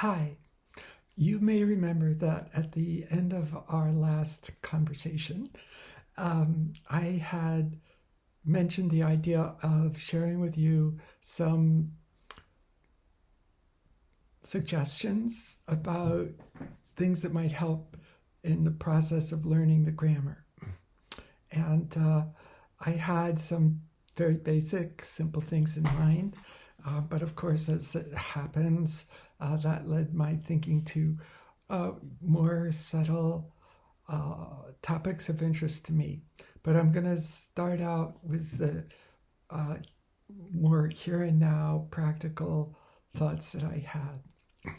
Hi, you may remember that at the end of our last conversation, I had mentioned the idea of sharing with you some suggestions about things that might help in the process of learning the grammar. And I had some very basic, simple things in mind. But of course, as it happens, that led my thinking to more subtle topics of interest to me. But I'm going to start out with the uh, more here and now practical thoughts that I had.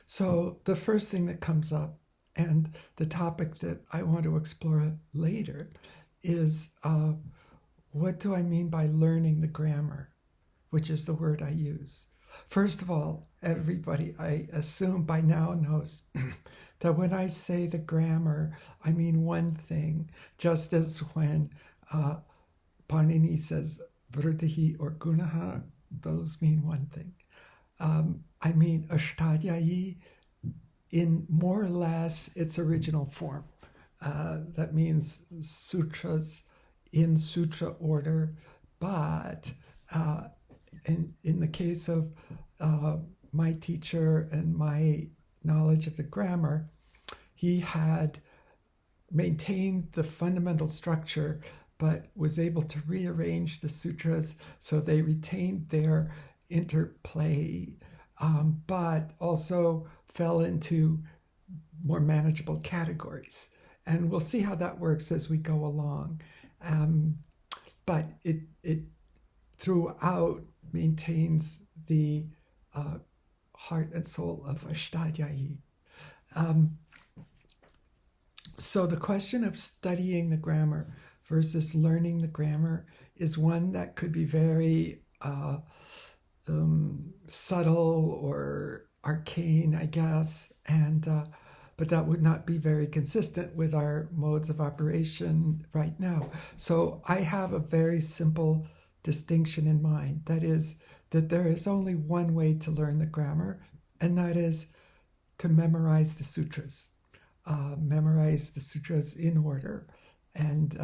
So, the first thing that comes up, and the topic that I want to explore later, is what do I mean by learning the grammar, which is the word I use. First of all, everybody, I assume by now knows that when I say the grammar, I mean one thing, just as when Panini says vriddhi or gunaha, those mean one thing. I mean Ashtadhyayi in more or less its original form. That means sutras in sutra order, but in the case of my teacher and my knowledge of the grammar, he had maintained the fundamental structure but was able to rearrange the sutras so they retained their interplay, but also fell into more manageable categories. And we'll see how that works as we go along. But it throughout maintains the heart and soul of Ashtadhyayi. So the question of studying the grammar versus learning the grammar is one that could be very subtle or arcane, I guess, and but that would not be very consistent with our modes of operation right now. So I have a very simple distinction in mind. That is, that there is only one way to learn the grammar, and that is to memorize the sutras. Memorize the sutras in order and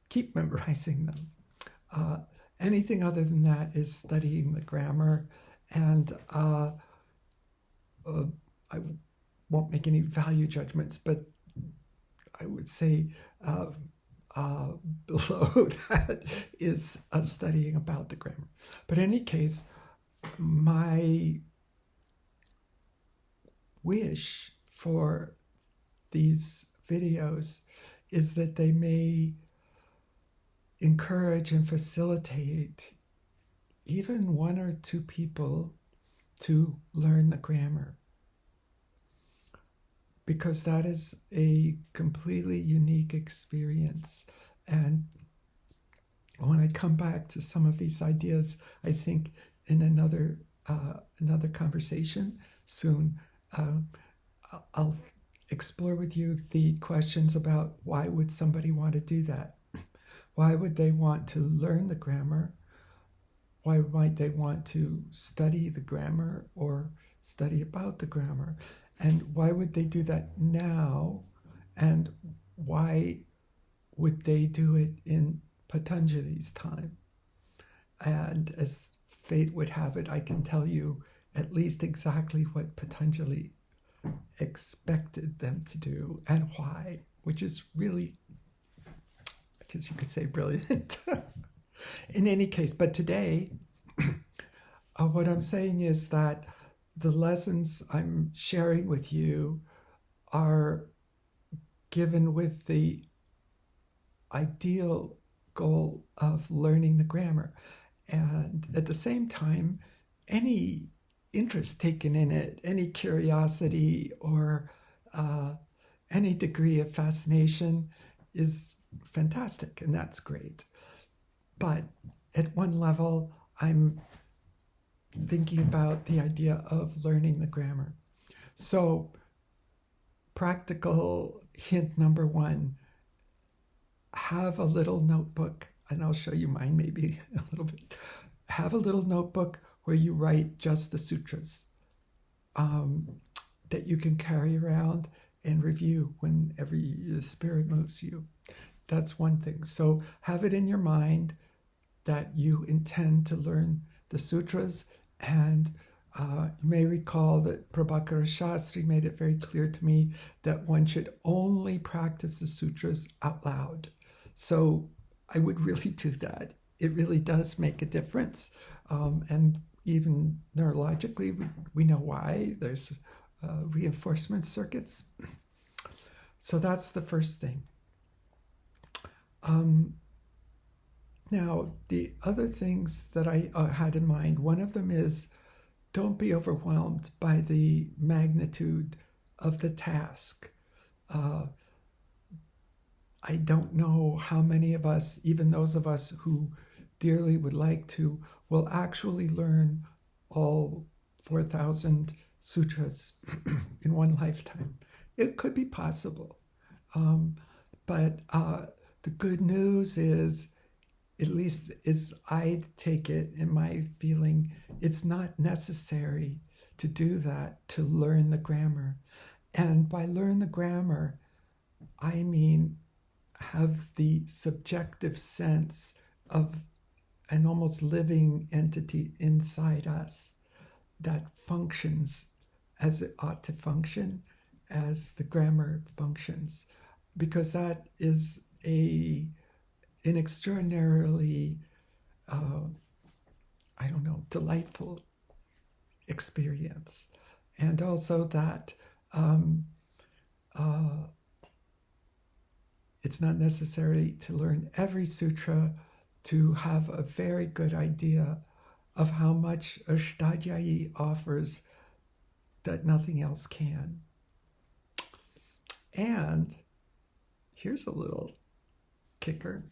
keep memorizing them. Anything other than that is studying the grammar, and I won't make any value judgments, but I would say below that is studying about the grammar. But in any case, my wish for these videos is that they may encourage and facilitate even one or two people to learn the grammar, because that is a completely unique experience. And when I come back to some of these ideas, I think in another conversation soon, I'll explore with you the questions about why would somebody want to do that? Why would they want to learn the grammar? Why might they want to study the grammar or study about the grammar? And why would they do that now? And why would they do it in Patanjali's time? And as fate would have it, I can tell you at least exactly what Patanjali expected them to do and why, which is really, I guess you could say, brilliant. In any case, but today, what I'm saying is that the lessons I'm sharing with you are given with the ideal goal of learning the grammar. And at the same time, any interest taken in it, any curiosity or any degree of fascination is fantastic, and that's great. But at one level, I'm thinking about the idea of learning the grammar. So, practical hint number one, have a little notebook, and I'll show you mine maybe a little bit. Have a little notebook where you write just the sutras that you can carry around and review whenever the spirit moves you. That's one thing. So have it in your mind that you intend to learn the sutras, and you may recall that Prabhakara Shastri made it very clear to me that one should only practice the sutras out loud. So I would really do that. It really does make a difference. And even neurologically, we know why. There's reinforcement circuits. So that's the first thing. Now, the other things that I had in mind, one of them is don't be overwhelmed by the magnitude of the task. I don't know how many of us, even those of us who dearly would like to, will actually learn all 4,000 sutras in one lifetime. It could be possible. But the good news is, at least as I take it in my feeling, it's not necessary to do that, to learn the grammar. And by learn the grammar, I mean have the subjective sense of an almost living entity inside us that functions as it ought to function, as the grammar functions, because that is an extraordinarily, delightful experience. And also that it's not necessary to learn every sutra to have a very good idea of how much Ashtadhyayi offers that nothing else can. And here's a little kicker.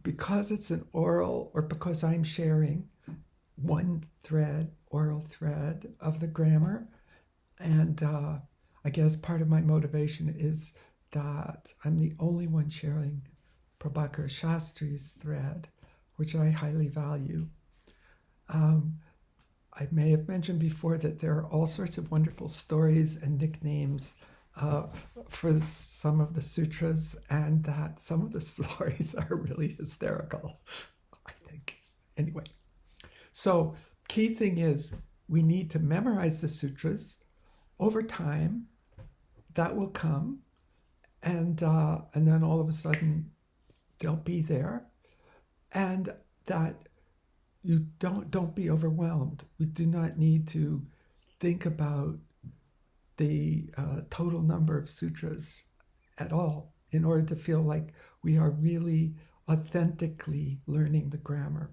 Because it's an oral, or because I'm sharing one thread, oral thread of the grammar, and I guess part of my motivation is that I'm the only one sharing Prabhakara Shastri's thread, which I highly value. I may have mentioned before that there are all sorts of wonderful stories and nicknames for some of the sutras, and that some of the stories are really hysterical, I think. Anyway, so key thing is we need to memorize the sutras. Over time, that will come, and then all of a sudden they'll be there, and that you don't be overwhelmed. We do not need to think about the total number of sutras at all in order to feel like we are really authentically learning the grammar.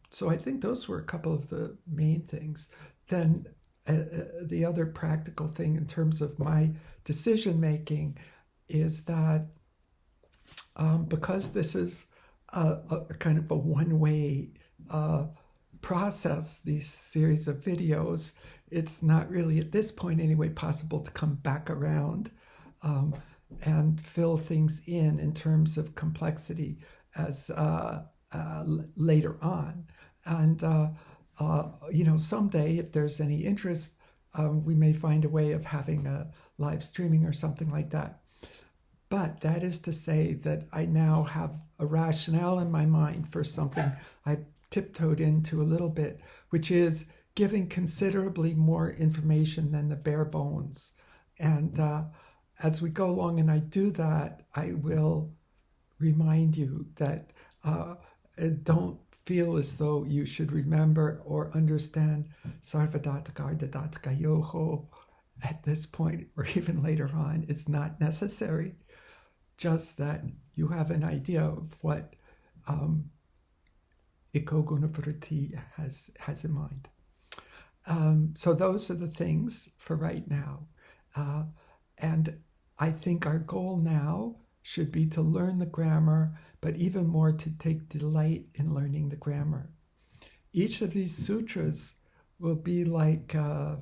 So I think those were a couple of the main things. Then the other practical thing in terms of my decision making is that because this is a kind of a one-way process, these series of videos, it's not really, at this point anyway, possible to come back around and fill things in terms of complexity as later on. And, someday, if there's any interest, we may find a way of having a live streaming or something like that. But that is to say that I now have a rationale in my mind for something I've tiptoed into a little bit, which is giving considerably more information than the bare bones. And as we go along and I do that, I will remind you that don't feel as though you should remember or understand Sarvadatka Ardhadatka Yoho at this point or even later on. It's not necessary. Just that you have an idea of what Eko Gunavritti has in mind. So those are the things for right now. And I think our goal now should be to learn the grammar, but even more to take delight in learning the grammar. Each of these sutras will be like a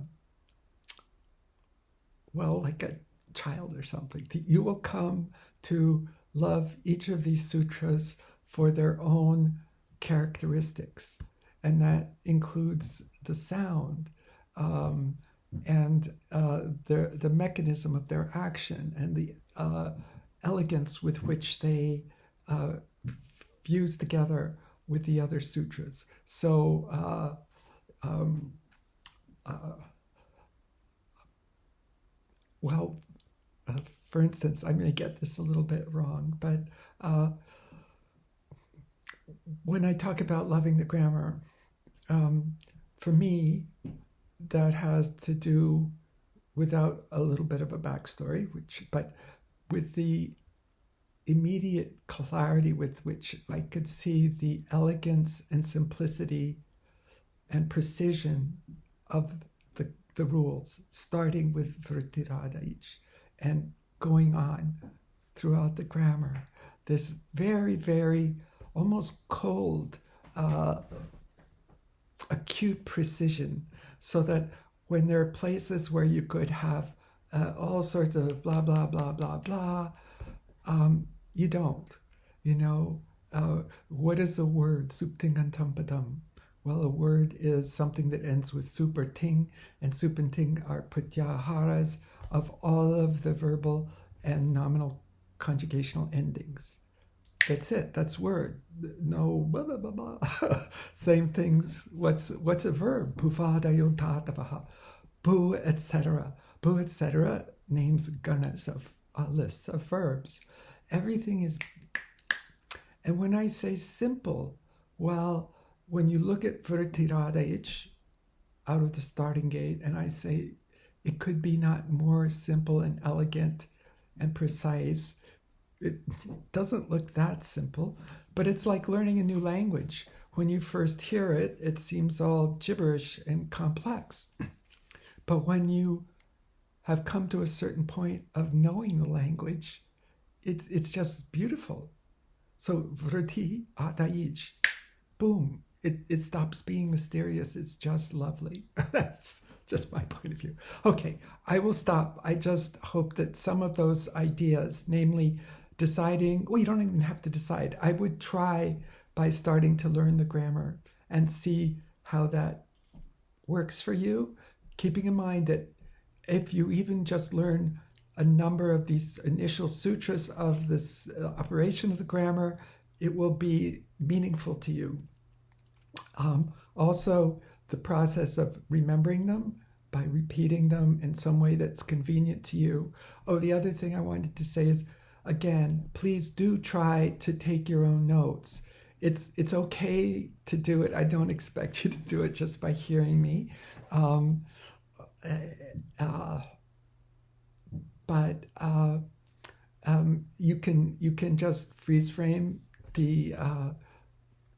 child or something. You will come to love each of these sutras for their own characteristics. and that includes the sound, and the mechanism of their action, and the elegance with which they fuse together with the other sutras. So, well, for instance, I may get this a little bit wrong, but when I talk about loving the grammar, for me, that has to do, without a little bit of a backstory, but with the immediate clarity with which I could see the elegance and simplicity and precision of the rules, starting with Vritiradaich and going on throughout the grammar. This very, very almost cold, acute precision, so that when there are places where you could have all sorts of blah, blah, blah, blah, blah, you don't. What is a word? Suptingantampadam. Well, a word is something that ends with sup or ting, and sup and ting are pratyaharas of all of the verbal and nominal conjugational endings. That's it. That's word. No blah blah blah blah. Same things. What's a verb? Puvadayotatapaha. Bu, etc. Bu, etc. names ganas of lists of verbs. Everything is. And when I say simple, well, when you look at Vritiradaich out of the starting gate, and I say it could be not more simple and elegant and precise, it doesn't look that simple, but it's like learning a new language. When you first hear it, it seems all gibberish and complex. But when you have come to a certain point of knowing the language, it's just beautiful. So Vriti Adaich, boom, it stops being mysterious. It's just lovely. That's just my point of view. Okay, I will stop. I just hope that some of those ideas, namely deciding, well, you don't even have to decide. I would try by starting to learn the grammar and see how that works for you, keeping in mind that if you even just learn a number of these initial sutras of this operation of the grammar, it will be meaningful to you. Also, the process of remembering them by repeating them in some way that's convenient to you. Oh, the other thing I wanted to say is, again, please do try to take your own notes. It's okay to do it. I don't expect you to do it just by hearing me. But you can just freeze frame the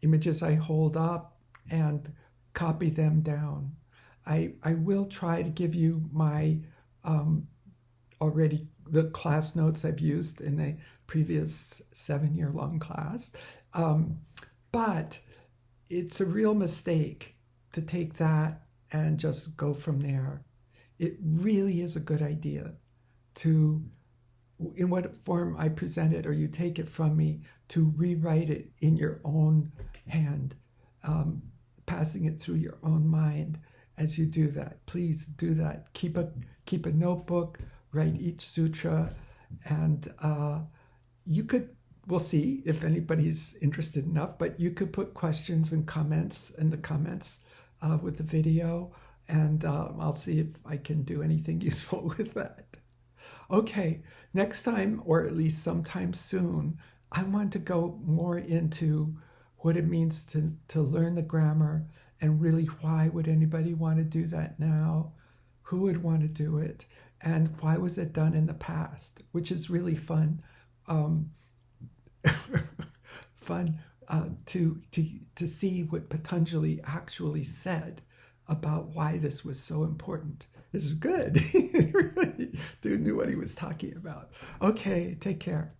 images I hold up and copy them down. I will try to give you my already the class notes I've used in a previous 7-year-long class. But it's a real mistake to take that and just go from there. It really is a good idea to, in what form I present it or you take it from me, to rewrite it in your own hand, passing it through your own mind as you do that. Please do that. Keep a notebook, write each sutra, and you could, we'll see if anybody's interested enough, but you could put questions and comments in the comments with the video, and I'll see if I can do anything useful with that. Okay, next time, or at least sometime soon, I want to go more into what it means to learn the grammar, and really why would anybody want to do that now? Who would want to do it? And why was it done in the past? Which is really fun. Fun to see what Patanjali actually said about why this was so important. This is good. He really knew what he was talking about. Okay, take care.